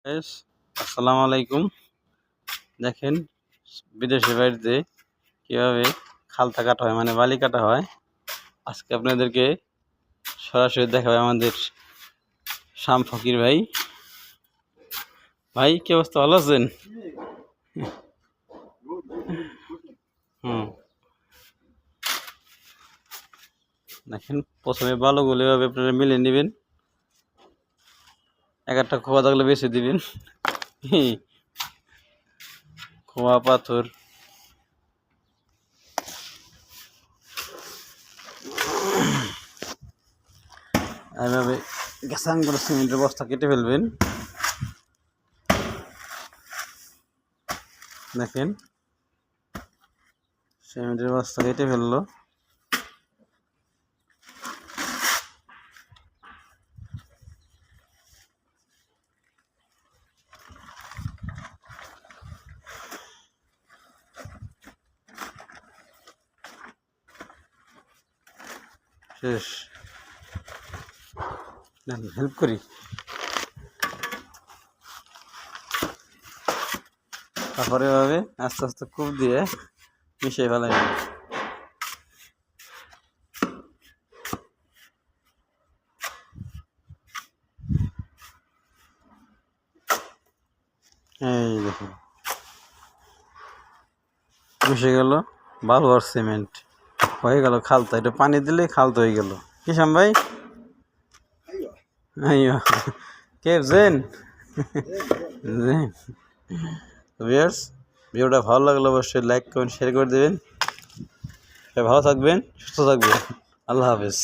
Guys, আসসালামু আলাইকুম। দেখেন বিদেশের বাড়িতে কিভাবে খালতা কাটা হয়, মানে বালি কাটা হয়। আজকে আপনাদেরকে সরাসরি দেখাবে আমাদের শাম ফকির ভাই। ভাই কি অবস্থা, ভালো আছেন? হুম, দেখেন প্রথমে বালুগুলো এভাবে আপনারা মিলে নেবেন। একটা খোয়া থাকলে বেছে দিবেন। খোয়া পাথর এভাবে গ্যাসাং করে সিমেন্টের বস্তা কেটে ফেলবেন। দেখেন সিমেন্টের বস্তা কেটে ফেললো। শেষ, হেল্প করি। তারপরে এভাবে আস্তে আস্তে কূপ দিয়ে মিশিয়ে ফেলাই। এই দেখুন মিশে গেল বালু আর সিমেন্ট, হয়ে গেল খালতা। এটা পানি দিলেই খালতা হয়ে গেল। কিসাম ভাই, আইয়ো কে জেন জেন। ভিউয়ার্স, ভিডিওটা ভালো লাগলে অবশ্যই লাইক কমেন্ট শেয়ার করে দেবেন। সবাই ভালো থাকবেন, সুস্থ থাকবেন। আল্লাহ হাফেজ।